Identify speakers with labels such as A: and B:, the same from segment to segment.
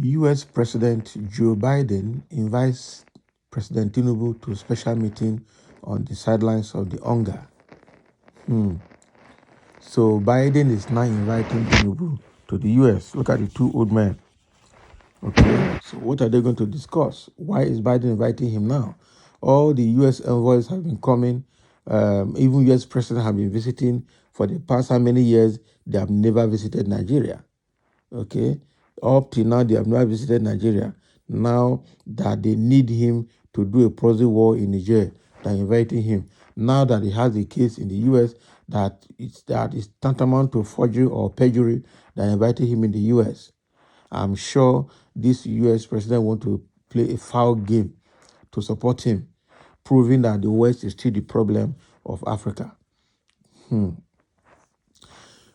A: U.S. President Joe Biden invites President Tinubu to a special meeting on the sidelines of the hunger. So Biden is now inviting Tinubu to the U.S. Look at the two old men. Okay, so what are they going to discuss? Why is Biden inviting him now? All the U.S. envoys have been coming. Even U.S. president have been visiting for the past how many years? They have never visited Nigeria. Okay, up till now they have never visited Nigeria. Now that they need him to do a proxy war in Niger, they're inviting him. Now that he has a case in the U.S. that is tantamount to forgery or perjury, they're inviting him in the U.S. I'm sure this U.S. president want to play a foul game to support him, proving that the West is still the problem of Africa.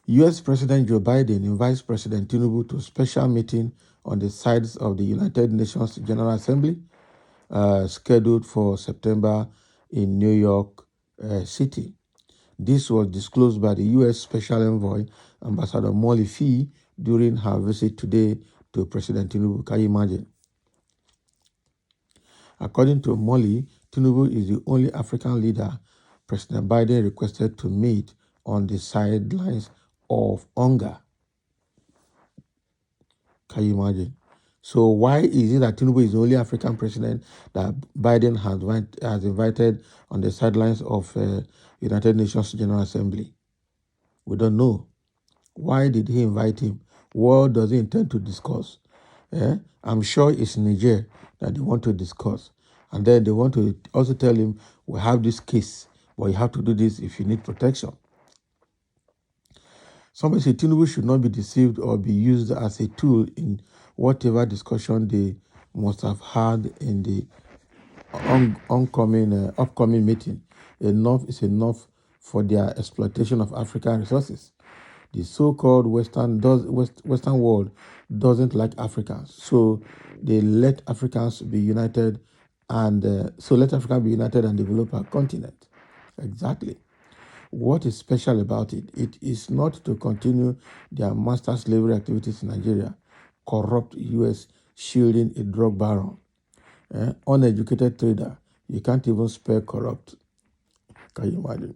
A: U.S. President Joe Biden invites President Tinubu to a special meeting on the sides of the United Nations General Assembly, scheduled for September in New York City. This was disclosed by the U.S. Special Envoy, Ambassador Molly Fee, during her visit today to President Tinubu. Can you imagine? According to Molly, Tinubu is the only African leader President Biden requested to meet on the sidelines of hunger. Can you imagine? So why is it that Tinubu is the only African president that Biden has invited on the sidelines of United Nations General Assembly? We don't know. Why did he invite him? What does he intend to discuss? I'm sure it's Niger that they want to discuss. And then they want to also tell him, we have this case, but you have to do this if you need protection. Somebody said Tinubu should not be deceived or be used as a tool in whatever discussion they must have had in the upcoming meeting. Enough is enough for their exploitation of African resources. The so-called Western world doesn't like Africans, so they let Africans be united, and let Africa be united and develop our continent. Exactly. What is special about it? It is not to continue their master slavery activities in Nigeria, corrupt U.S. shielding a drug baron, uneducated trader. You can't even spell corrupt. Can you imagine?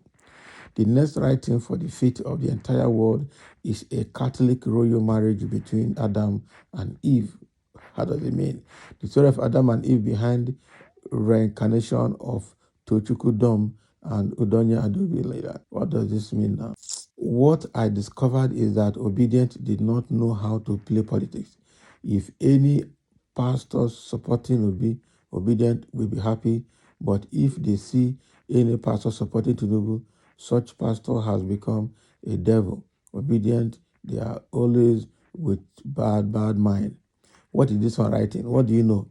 A: The next right thing for the fate of the entire world is a Catholic royal marriage between Adam and Eve. How does it mean? The story of Adam and Eve behind reincarnation of Tochukwu Dom and Udonya Adobe later. What does this mean now? What I discovered is that Obedient did not know how to play politics. If any pastors supporting Obedient will be happy, but if they see any pastor supporting Tinubu, such pastor has become a devil. Obedient, they are always with bad mind. What is this one writing? What do you know?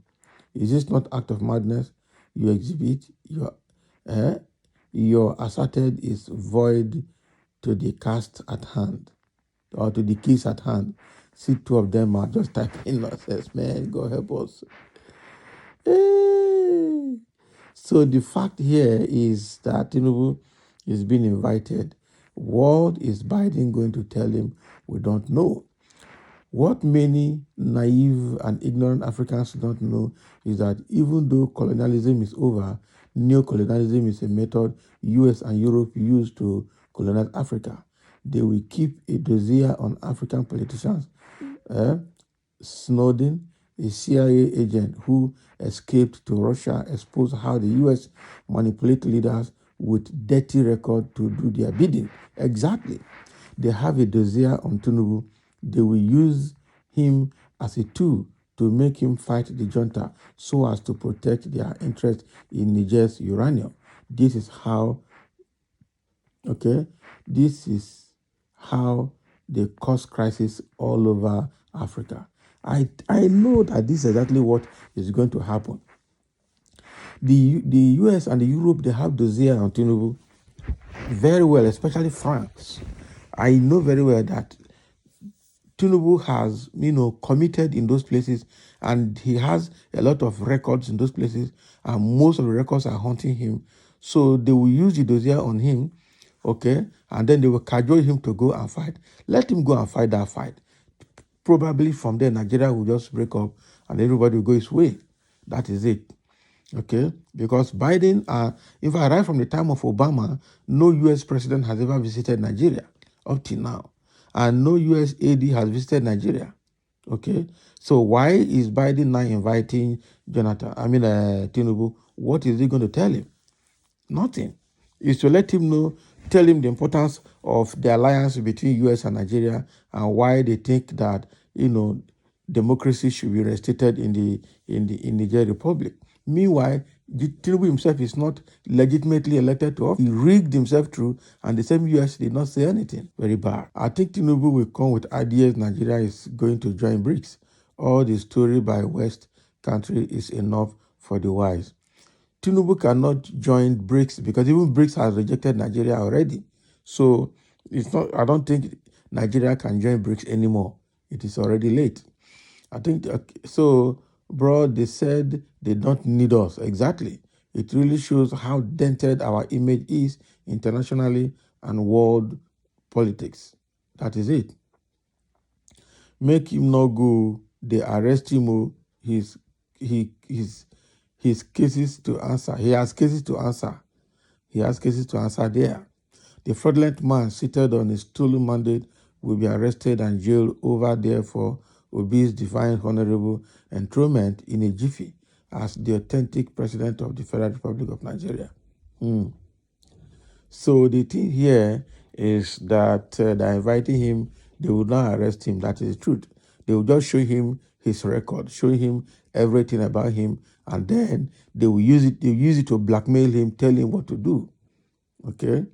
A: Is this not act of madness? You exhibit your asserted is void to the cast at hand, or to the case at hand. See, two of them are just typing nonsense. Man, God help us. Hey. So the fact here is that Tinubu is being invited. What is Biden going to tell him? We don't know. What many naive and ignorant Africans don't know is that even though colonialism is over, neocolonialism is a method US and Europe used to colonize Africa. They will keep a dossier on African politicians. Snowden, a CIA agent who escaped to Russia, exposed how the US manipulate leaders with dirty record to do their bidding. Exactly. They have a dossier on Tinubu. They will use him as a tool to make him fight the junta so as to protect their interest in Niger's uranium. This is how they cause crisis all over Africa. I know that this is exactly what is going to happen. The US and the Europe, they have dossier on Tinubu very well, especially France. I know very well that Tinubu has, committed in those places, and he has a lot of records in those places, and most of the records are haunting him. So they will use the dossier on him, and then they will cajole him to go and fight. Let him go and fight that fight. Probably from there, Nigeria will just break up and everybody will go his way. That is it. Okay? Because Biden, in fact, right from the time of Obama, no US president has ever visited Nigeria up till now. And no US AD has visited Nigeria. Okay? So why is Biden now inviting Tinubu? What is he going to tell him? Nothing. Is to let him know, tell him the importance of the alliance between US and Nigeria and why they think that, democracy should be restricted in Niger Republic. Meanwhile, Tinubu himself is not legitimately elected to office. He rigged himself through, and the same US did not say anything. Very bad. I think Tinubu will come with ideas Nigeria is going to join BRICS. All the story by West country is enough for the wise. Tinubu cannot join BRICS because even BRICS has rejected Nigeria already. So it's not. I don't think Nigeria can join BRICS anymore. It is already late. I think so, bro. They said they don't need us. Exactly. It really shows how dented our image is internationally and world politics. That is it. Make him not go. They arrest him. His cases to answer. He has cases to answer. He has cases to answer there. The fraudulent man seated on a stolen mandate will be arrested and jailed over there for obese divine honorable enthronement in a jiffy as the authentic president of the Federal Republic of Nigeria. So the thing here is that they're inviting him, they will not arrest him. That is the truth. They will just show him his record, show him everything about him, and then they will use it. They use it to blackmail him, tell him what to do. Okay,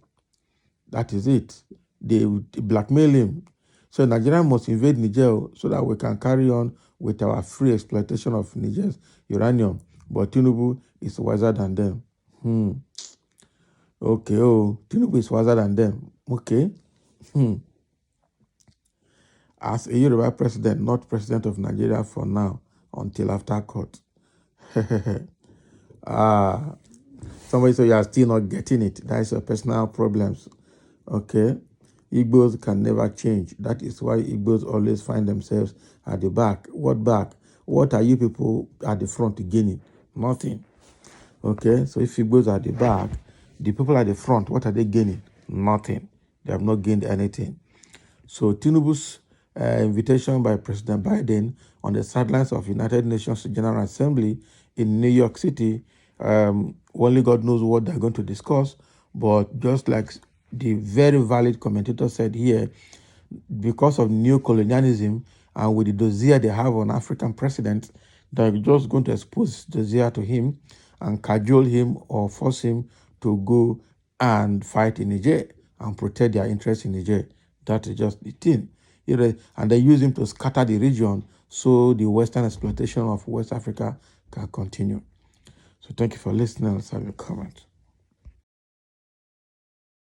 A: that is it. They will blackmail him. So Nigeria must invade Niger so that we can carry on with our free exploitation of Niger's uranium. But Tinubu is wiser than them. Okay, Tinubu is wiser than them. Okay. As a Yoruba president, not president of Nigeria for now, until after court. Somebody said you are still not getting it. That is your personal problems. Okay. Igbos can never change. That is why Igbos always find themselves at the back. What back? What are you people at the front gaining? Nothing. Okay. So if Igbos are at the back, the people at the front, what are they gaining? Nothing. They have not gained anything. So Tinubu's invitation by President Biden on the sidelines of United Nations General Assembly in New York City, only God knows what they're going to discuss. But just like the very valid commentator said here, because of neo-colonialism and with the dossier they have on African presidents, they're just going to expose dossier to him and cajole him or force him to go and fight in Niger and protect their interests in Niger. That is just the thing. And they use him to scatter the region so the Western exploitation of West Africa can continue. So thank you for listening. Let's have your comment.